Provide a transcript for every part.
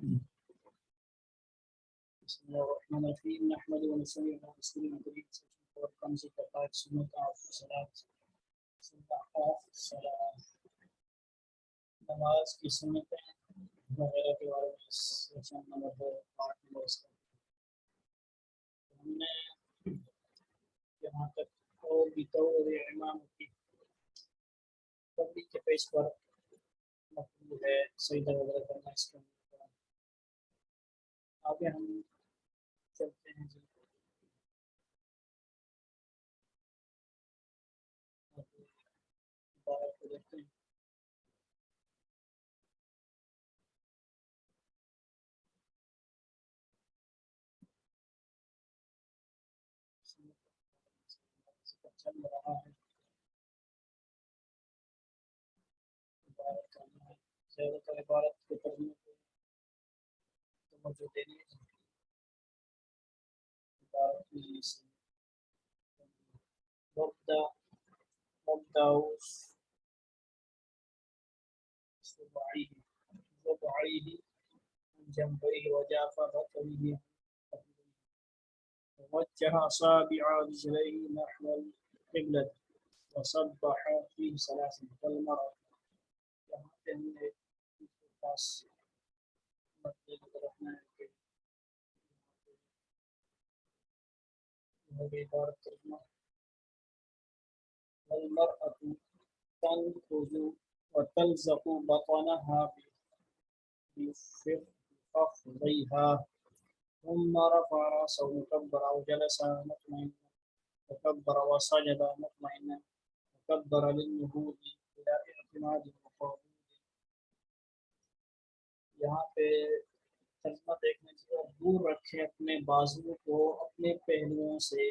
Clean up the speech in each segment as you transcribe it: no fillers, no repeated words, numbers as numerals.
بسم الله الرحمن الرحيم نحمد ونصلي على رسولنا الكريم وخمس دقائق سنة الصلاة نماز کی سنتیں وغیرہ کے بارے میں سیشن نمبر 8 میں اس کا ہم نے یہاں تک اور بھی طور امام کی تبلیغ کے پیش پر مطلوب ہے سجدہ وغیرہ کرنا اس کا آگے ہم چلتے ہیں جی باہر کو دیکھتے ہیں چل رہا ہے عبارت کرنا ہے زیادہ تر عبارت کے ترجمے کو توجہ دینی ہے عبارت میں سے مبدا سبعی جنبه وجاف بطنه ووجه أصابع رجليه نحو القبلة وصبح فيه ثلاثا كالمرأة یہاں پہ ہم نے پاس مطلب رکھنا ہے کہ عبارت ترجمہ والمرأة تنفذ وتلزق بطنها بفخذيها ثم رفع رأسه مكبرا وجلس مطمئنا وكبر وسجد مطمئنا وكبر للنهوض إلى اعتماد المقابل. یہاں پہ ترجمہ دیکھنے سے دور رکھے اپنے بازو کو اپنے پہلوؤں سے.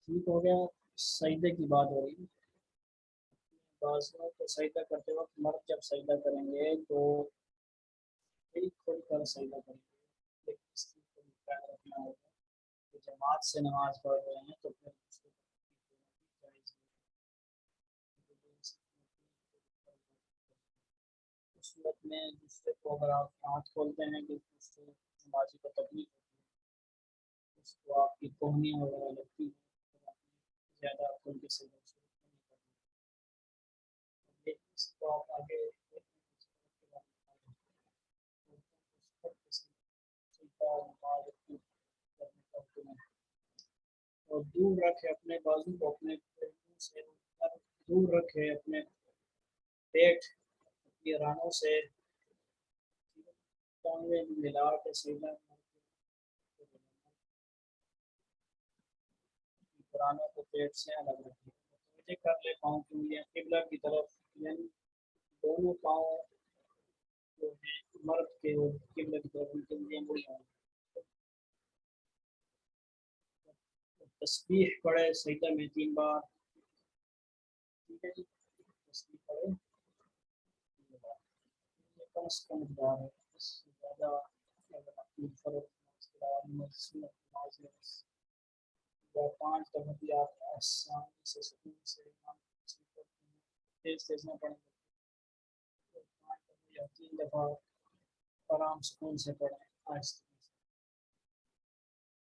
ٹھیک ہو گیا. سجدے کی بات ہو رہی ہے. بازو کو سجدہ کرتے وقت مرد جب سجدہ کریں گے تو کھل کر سجدہ کریں گے لیکن اس کی خیال رکھنا ہوگا کہ جماعت سے نماز پڑھ رہے ہیں تو پھر اس صورت میں دوسرے کو اگر آپ ہاتھ کھولتے ہیں کہ دوسرے نمازی کو تکلیف ہوتی ہے اس کو آپ کی کوہنی وغیرہ لگتی ہے زیادہ کھل کے سے اس کو آپ آگے اور دور رکھے اپنے بازو کو اپنے سے دور رکھے اپنے پیٹ اپنی رانوں سے ملا کے سیدھا رانوں کو پیٹ سے الگ رکھے. مجھے کر لے پاؤں کی انگلیاں قبلہ کی طرف یعنی دونوں پاؤں جو ہیں مرد کے قبلہ کی طرف ان کی انگلیاں مڑی ہوں. تسبیح پڑھے سجدہ میں 3 بار. ٹھیک ہے جی. تسبیح پڑھے کم سے کم مقدار ہے. اس سے زیادہ اگر اپنی فرق یا 5 دفعہ بھی آپ آسانی سے سکون سے تیز تیز نہ پڑھیں 5 دفعہ یا 3 دفعہ آرام سکون سے پڑھیں آہستہ.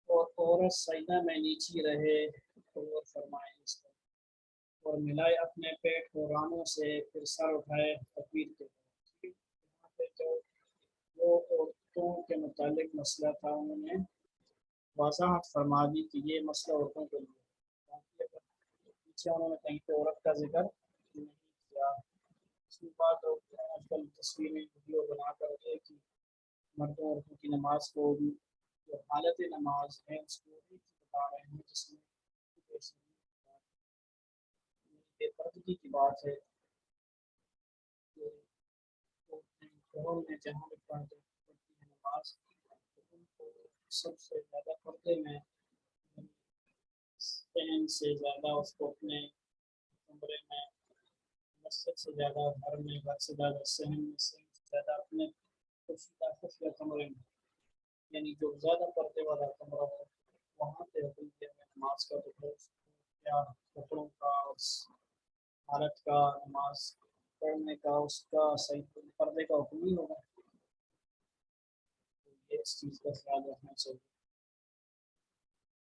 اور عورت سجدہ میں نیچی رہے اور فرمائے اس کو اور ملائے اپنے پیٹ کو رانوں سے پھر سر اٹھائے تکبیر کے. یہاں پہ جو وہ عورتوں کے متعلق مسئلہ تھا انہوں نے وضاحت فرما دی کہ یہ مسئلہ عورتوں کے لیے. پیچھے انہوں نے کہیں پہ عورت کا ذکر نہیں کیا. اس کے بعد آج کل تصویریں ویڈیو بنا کر کہ مردوں عورتوں کی نماز کو جو حالت نماز ہے اس کو بھی بتا رہے ہیں جس میں بے پردگی کی بات ہے کہ گھروں میں جہاں بھی پڑھتی ہے نماز ان کو سب سے زیادہ پردے میں بہن سے زیادہ اس کو اپنے کمرے میں مسجد سے زیادہ گھر میں گھر سے زیادہ صحن میں سے زیادہ اپنے خفیہ کمرے میں یعنی جو زیادہ پردے والا کمرہ ہو وہاں پہ حکم کیا ہے نماز کا. تو کیا کپڑوں کا اس حالت کا نماز پڑھنے کا اس کا صحیح پردے کا حکم ہی ہوگا. اس چیز کا خیال رکھنا چاہیے.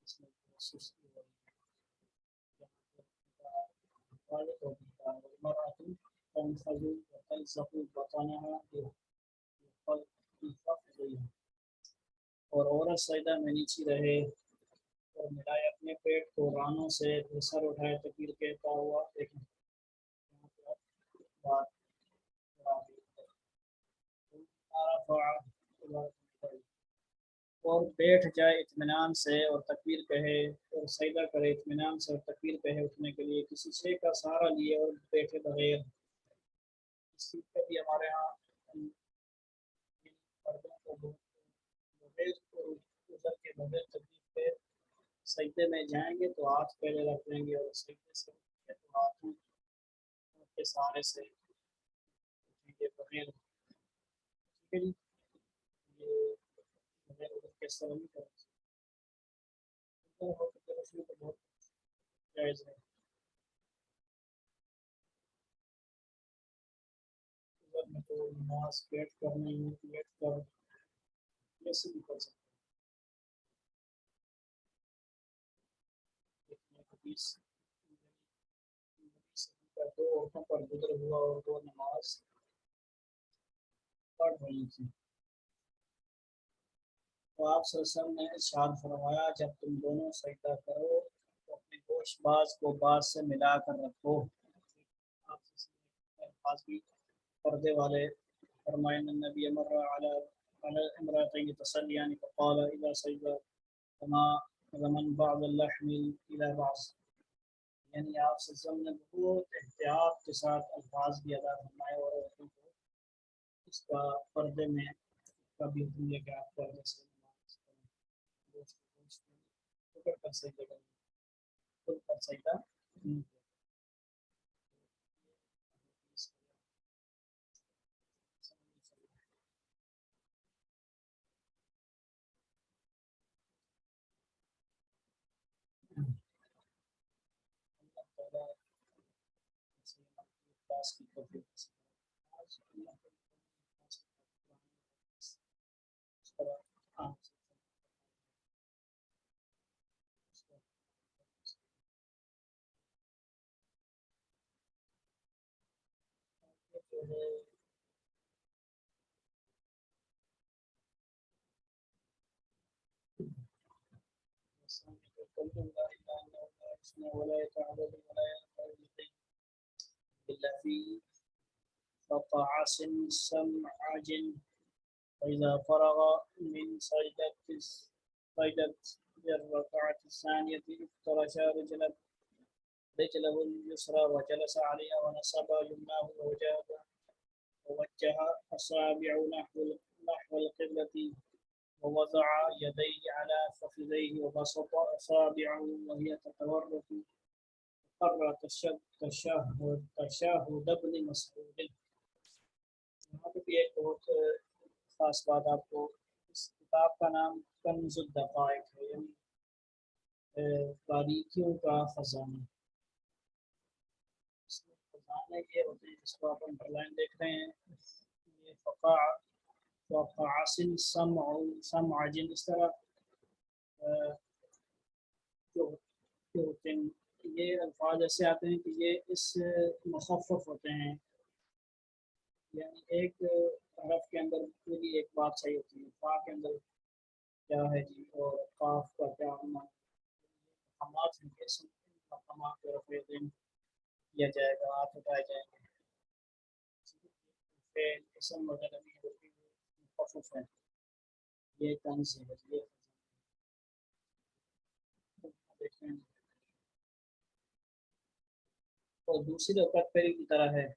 اس میں سستی ہو رہی ہے. والد ہوتا ہے والمرأة تنفذ وتلصق بطنها بفخذها. اور عورت سجدہ میں نیچی رہے اور ملائے اپنے پیٹ کو رانوں سے، پھر سر اٹھائے تکبیر کہتا ہوا. لیکن بات اور بیٹھ جائے اطمینان سے اور تکبیر کہے اور سجدہ کرے اطمینان سے اور تکبیر کہے اٹھنے کے لیے، کسی شے کا سہارا لیے اور بیٹھے بغیر. اس چیز کا بھی ہمارے ہاں مردوں کو بغیر ادھر کے بغیر تکبیر کے سجدے میں جائیں گے تو ہاتھ پہلے رکھ لیں گے، اور سجدے سے تو ہاتھوں کے سہارے سے اٹھیں گے بغیر. ٹھیک ہے جی، یہ بغیر ادھر کے سر نہیں کریں. بہت جائز ہے. میں تو نماز بیٹھ کر نہیں بیٹھ کر ایسے بھی کر سکتے ہیں. حدیث دو عورتوں پر گزر ہوا اور وہ نماز پڑھ رہی تھی، تو آپ صلی اللہ علیہ وسلم نے ارشاد فرمایا جب تم دونوں سجدہ کرو تو اپنے گوشت باز کو باز سے ملا کر رکھو. آپ الفاظ بھی پردے والے فرمائے النبی مر علی امرأتین تصلیان فقال اذا سجد فما زمن بعض اللحم الى بعض. یعنی آپ صلی اللہ علیہ وسلم نے بہت احتیاط کے ساتھ الفاظ بھی ادا فرمائے اور عورتوں کو اس کا پردے میں کبھی حکم دیا کہ آپ پردے سے پکڑ کر سجدہ کریں، خود کر سجدہ نہیں کریں. اللہ تعالیٰ پاس کی توفیق نصیب فرمائے. آج اللہ کے اس طرح عام سے جو ہے ولا يتعبد ولا يتعبد إلا في فقعس سمعج. وإذا فرغ من سجدة الركعة الثانية افترش رجله اليسرى وجلس عليها ونصب يمناه ووجه أصابع نحو القبلة ووضع يديه على فخذيه وبسط أصابعه وهي تتورك. قرر تشهد ابن مسعود. یہاں پہ بھی ایک بہت خاص بات آپ کو، اس کتاب کا نام کنز الدقائق ہے، یعنی باریکیوں کا خزانہ. اس میں خزانے یہ ہوتے ہیں جس کو آپ انڈر لائن دیکھ رہے ہیں، یہ فقاعسن سمعجن، اس طرح جو ہوتے ہیں یہ الفاظ ایسے آتے ہیں کہ یہ اس مخفف ہوتے ہیں، یعنی ایک حرف کے اندر پوری ایک بات صحیح ہوتی ہے. فا کے اندر کیا ہے جی اور قاف کا کیا مقامات ہیں، کیسے مقامات کو رفع دین کیا جائے گا، ہاتھ اٹھائے جائیں گے. فعل اسم وغیرہ بھی ہوتی ہے مخفف ہے. یہ طنز ہے یہ دیکھیں. اور دوسری رکعت پہلی کی طرح ہے.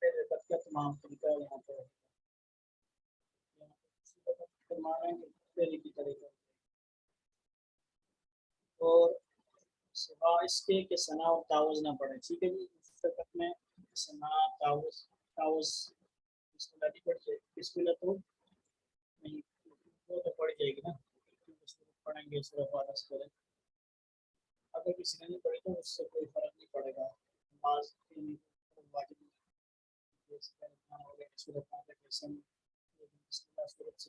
پہلی رکعت کا تمام طریقہ یہاں پر فرمانا ہے کہ پہلی کی طریقہ. اور سوا اس کے کہ ثنا اور تعوض نہ پڑے. ٹھیک ہے جی، اس رکعت میں ثنا تعوض بسم اللہ نہیں پڑھ جائے، بسم اللہ تو نہیں، وہ تو پڑھ جائے گی نا، پڑھیں گے سورہ فاتحہ سے پہلے. اگر کسی نے نہیں پڑھی تو اس سے کوئی فرق نہیں پڑے گا. نماز واجب سورہ فاتحہ کے سم بسم اللہ سورت سے